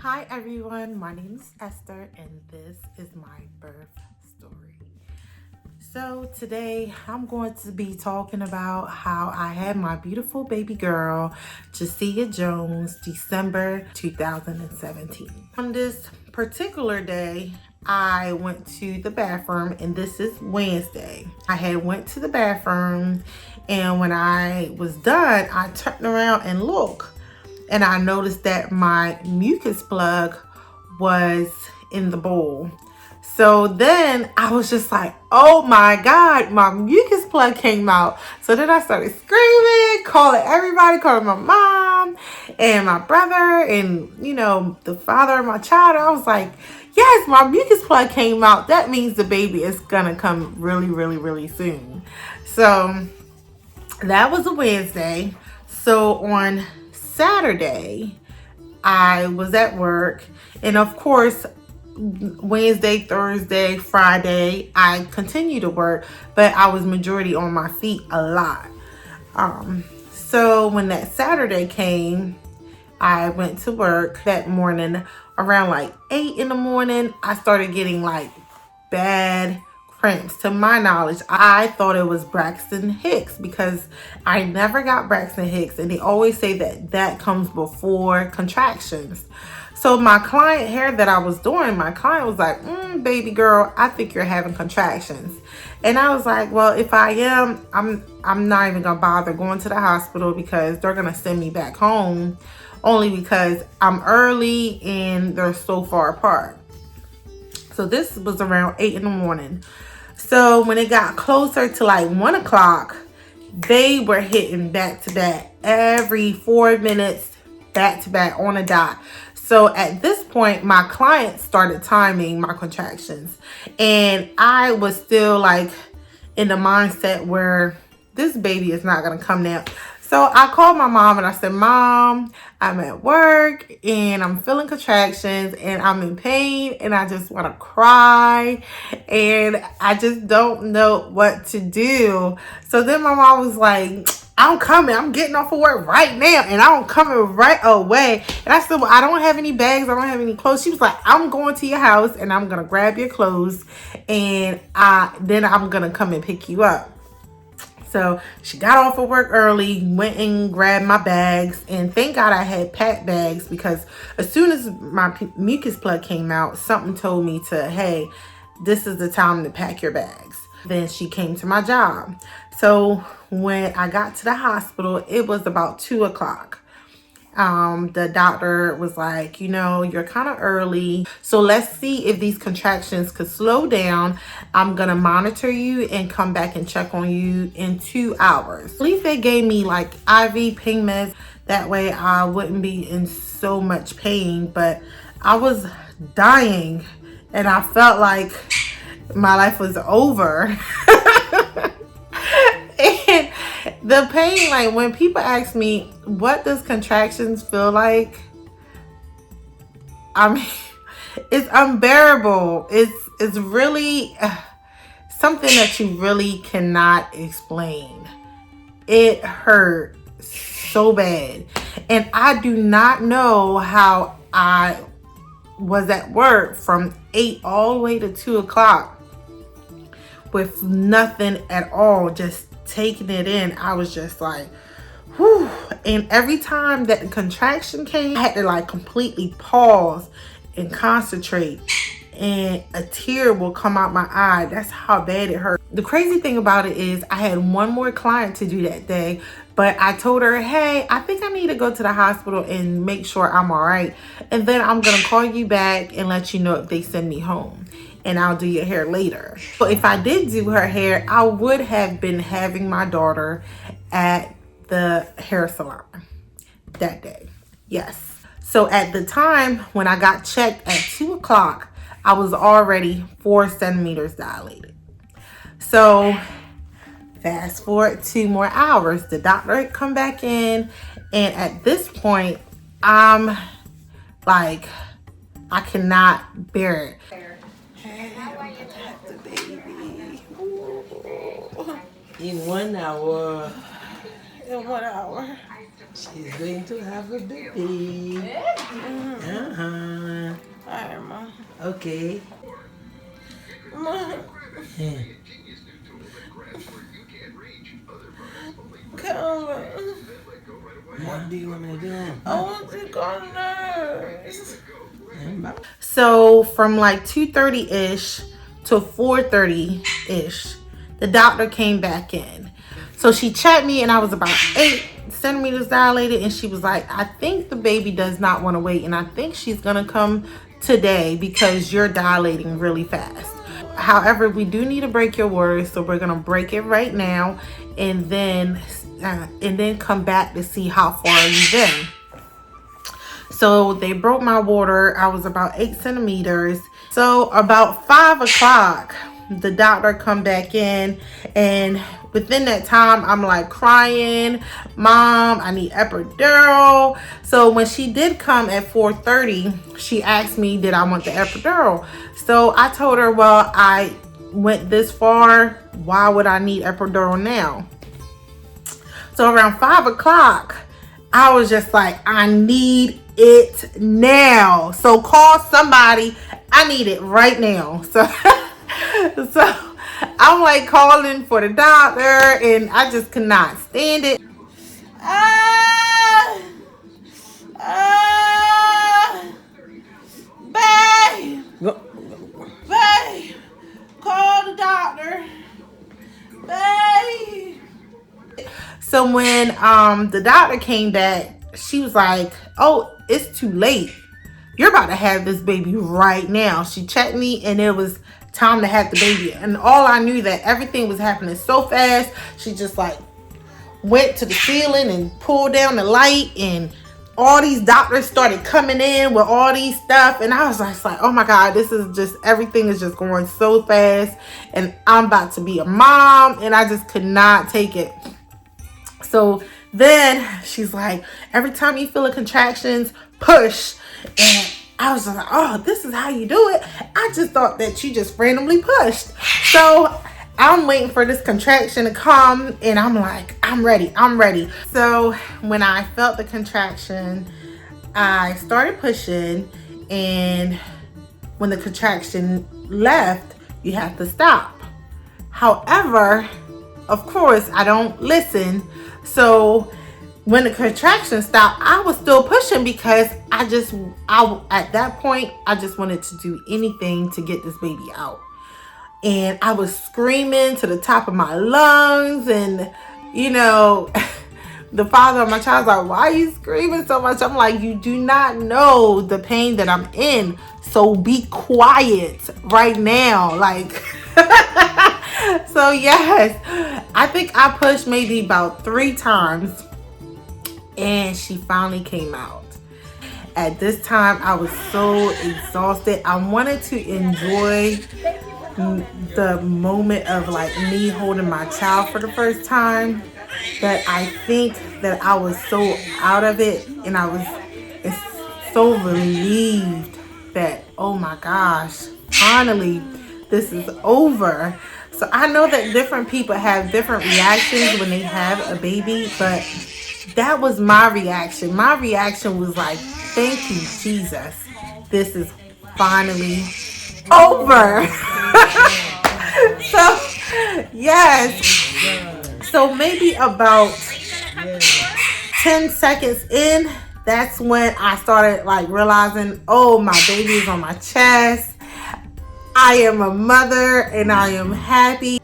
Hi everyone, my name is Esther and this is my birth story. So today I'm going to be talking about how I had my beautiful baby girl, Jacia Jones, December 2017. On this particular day, I went to the bathroom, and this is Wednesday. I had went to the bathroom, and when I was done, I turned around and looked. And I noticed that my mucus plug was in the bowl. So then I was just like, oh my God, my mucus plug came out. So then I started screaming, calling everybody, calling my mom and my brother and, the father of my child. I was like, yes, my mucus plug came out. That means the baby is going to come really, really, really soon. So that was a Wednesday. So on Saturday, I was at work, and of course, Wednesday, Thursday, Friday, I continued to work, but I was majority on my feet a lot. So when that Saturday came, I went to work that morning around like 8 in the morning. I started getting like bad cramps. To my knowledge, I thought it was Braxton Hicks because I never got Braxton Hicks, and they always say that comes before contractions. So my client here that I was doing, my client was like, baby girl, I think you're having contractions. And I was like, well, if I am, I'm not even gonna bother going to the hospital because they're gonna send me back home, only because I'm early and they're so far apart. So this was around 8 in the morning. So when it got closer to like 1 o'clock, they were hitting back to back every 4 minutes, back to back on a dot. So at this point, my client started timing my contractions, and I was still like in the mindset where this baby is not going to come now. So I called my mom and I said, Mom, I'm at work and I'm feeling contractions and I'm in pain and I just want to cry and I just don't know what to do. So then my mom was like, I'm coming. I'm getting off of work right now and I'm coming right away. And I said, well, I don't have any bags. I don't have any clothes. She was like, I'm going to your house and I'm going to grab your clothes and then I'm going to come and pick you up. So she got off of work early, went and grabbed my bags, and thank God I had packed bags because as soon as my mucus plug came out, something told me to, hey, this is the time to pack your bags. Then she came to my job. So when I got to the hospital, it was about 2 o'clock. The doctor was like, you're kind of early. So let's see if these contractions could slow down. I'm going to monitor you and come back and check on you in 2 hours. At least they gave me like IV pain meds. That way I wouldn't be in so much pain, but I was dying and I felt like my life was over. And the pain, like when people ask me, what does contractions feel like? I mean, it's unbearable. It's really something that you really cannot explain. It hurt so bad. And I do not know how I was at work from 8 all the way to 2 o'clock with nothing at all, just taking it in. I was just like, whew. And every time that the contraction came, I had to like completely pause and concentrate, and a tear will come out my eye. That's how bad it hurt. The crazy thing about it is I had one more client to do that day, but I told her, hey, I think I need to go to the hospital and make sure I'm all right, and then I'm gonna call you back and let you know if they send me home, and I'll do your hair later. So if I did do her hair, I would have been having my daughter at the hair salon that day. Yes. So at the time when I got checked at 2 o'clock, I was already 4 centimeters dilated. So fast forward 2 more hours, the doctor had come back in, and at this point, I'm like, I cannot bear it. The baby. In 1 hour, In 1 hour. she's going to have a baby. Okay. Yeah. Come on. What do you want me to do? I want to go to nurse. So from like 2:30-ish to 4:30-ish, the doctor came back in. So she checked me and I was about 8 centimeters dilated, and she was like, I think the baby does not want to wait, and I think she's gonna come today because you're dilating really fast. However, we do need to break your water, so we're gonna break it right now, and then come back to see how far you've been. So they broke my water. I was about 8 centimeters. So about 5 o'clock, the doctor come back in, and within that time, I'm like crying, Mom, I need epidural. So when she did come at 4:30, she asked me, did I want the epidural? So I told her, well, I went this far. Why would I need epidural now? So around 5 o'clock, I was just like, I need it now. So call somebody. I need it right now. So, so I'm like calling for the doctor, and I just could not stand it. Ah! Ah! Babe! Go. Babe! Call the doctor. Babe! So when the doctor came back, she was like, oh, it's too late. You're about to have this baby right now. She checked me and it was time to have the baby. And all I knew that everything was happening so fast. She just like went to the ceiling and pulled down the light, and all these doctors started coming in with all these stuff, and I was just like, oh my God, this is just, everything is just going so fast, and I'm about to be a mom, and I just could not take it. So then she's like, every time you feel a contractions, push. And I was just like, oh, this is how you do it. I just thought that you just randomly pushed. So I'm waiting for this contraction to come, and I'm like, I'm ready. So when I felt the contraction, I started pushing, and when the contraction left, you have to stop. However, of course, I don't listen. So when the contraction stopped, I was still pushing because at that point, I just wanted to do anything to get this baby out. And I was screaming to the top of my lungs, and you know, the father of my child was like, why are you screaming so much? I'm like, you do not know the pain that I'm in, so be quiet right now. Like, so yes, I think I pushed maybe about 3 times, and she finally came out. At this time, I was so exhausted. I wanted to enjoy the moment of like me holding my child for the first time, but I think that I was so out of it, and I was so relieved that, oh my gosh, finally this is over. So I know that different people have different reactions when they have a baby, but that was my reaction. My reaction was like, thank you, Jesus. This is finally over. So, yes. So maybe about 10 seconds in, that's when I started like realizing, oh, my baby is on my chest. I am a mother and I am happy.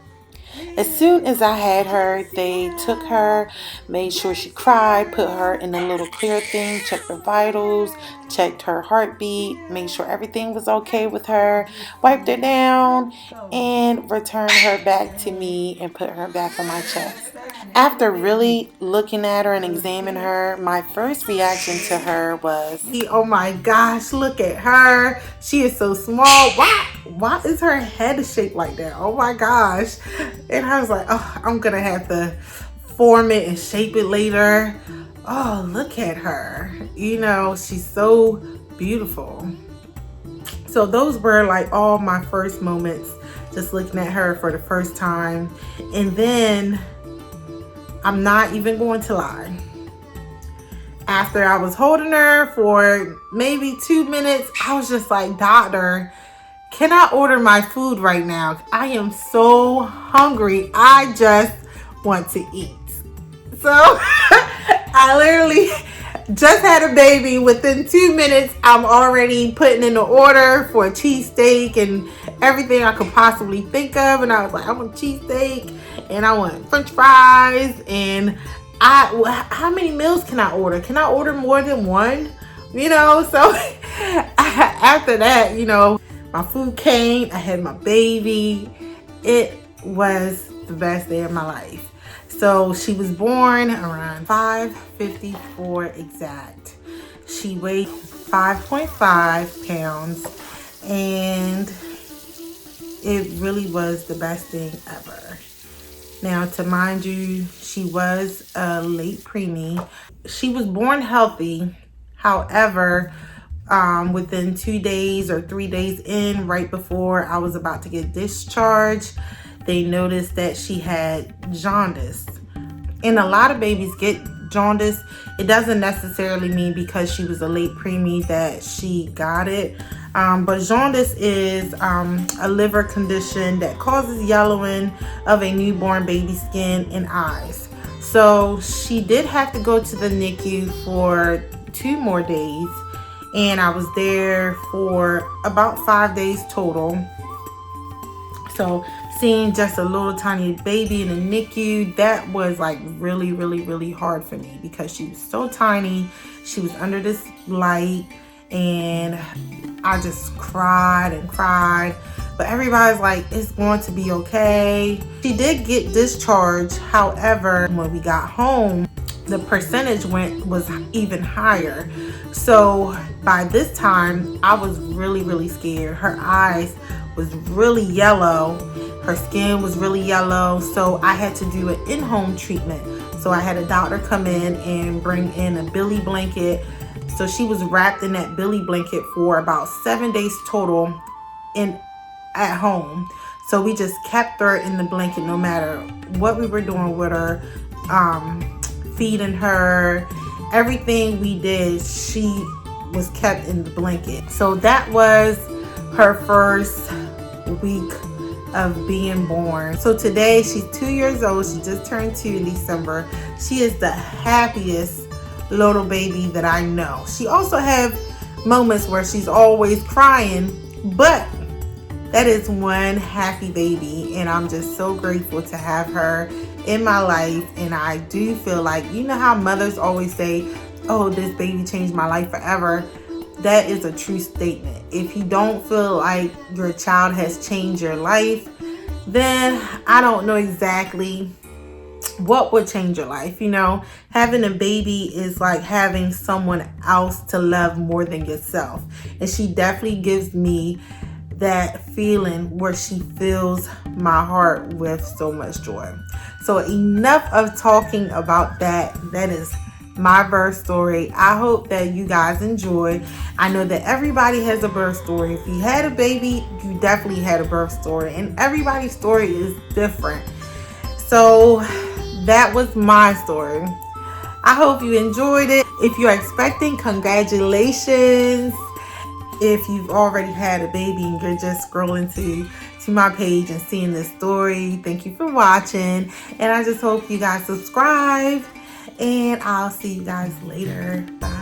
As soon as I had her, they took her, made sure she cried, put her in a little clear thing, checked her vitals, checked her heartbeat, made sure everything was okay with her, wiped her down, and returned her back to me and put her back on my chest. After really looking at her and examining her, my first reaction to her was, oh my gosh, look at her. She is so small. Why is her head shaped like that? Oh my gosh. And I was like, oh, I'm going to have to form it and shape it later. Oh, look at her. You know, she's so beautiful. So those were like all my first moments, just looking at her for the first time. And then, I'm not even going to lie, after I was holding her for maybe 2 minutes, I was just like, doctor, can I order my food right now? I am so hungry. I just want to eat. So I literally just had a baby. Within 2 minutes, I'm already putting in the order for a cheesesteak and everything I could possibly think of. And I was like, I want cheesesteak and I want French fries. And how many meals can I order? Can I order more than one? You know, so after that, you know, my food came. I had my baby. It was the best day of my life. So she was born around 5:54 exact. She weighed 5.5 pounds, and it really was the best thing ever. Now, to mind you, she was a late preemie. She was born healthy. However, within 2 days or 3 days in, right before I was about to get discharged, they noticed that she had jaundice. And a lot of babies get jaundice. It doesn't necessarily mean because she was a late preemie that she got it. But jaundice is a liver condition that causes yellowing of a newborn baby's skin and eyes. So she did have to go to the NICU for 2 more days. And I was there for about 5 days total. So seeing just a little tiny baby in the NICU, that was like really, really, really hard for me because she was so tiny. She was under this light and I just cried and cried. But everybody's like, it's going to be okay. She did get discharged. However, when we got home, the percentage was even higher. So by this time, I was really, really scared. Her eyes was really yellow. Her skin was really yellow. So I had to do an in-home treatment. So I had a doctor come in and bring in a billy blanket. So she was wrapped in that billy blanket for about 7 days total at home. So we just kept her in the blanket no matter what we were doing with her, feeding her, everything we did, she was kept in the blanket. So that was her first week of being born. So today she's 2 years old. She just turned 2 in December. She is the happiest little baby that I know. She also have moments where she's always crying, but that is one happy baby, and I'm just so grateful to have her in my life. And I do feel like, you know how mothers always say, oh, this baby changed my life forever. That is a true statement. If you don't feel like your child has changed your life, then I don't know exactly what would change your life. You know, having a baby is like having someone else to love more than yourself. And she definitely gives me that feeling where she fills my heart with so much joy. So enough of talking about that. That is my birth story. I hope that you guys enjoyed. I know that everybody has a birth story. If you had a baby, you definitely had a birth story, and everybody's story is different. So that was my story. I hope you enjoyed it. If you're expecting, congratulations. If you've already had a baby and you're just scrolling to my page and seeing this story, thank you for watching. And I just hope you guys subscribe, and I'll see you guys later. Bye.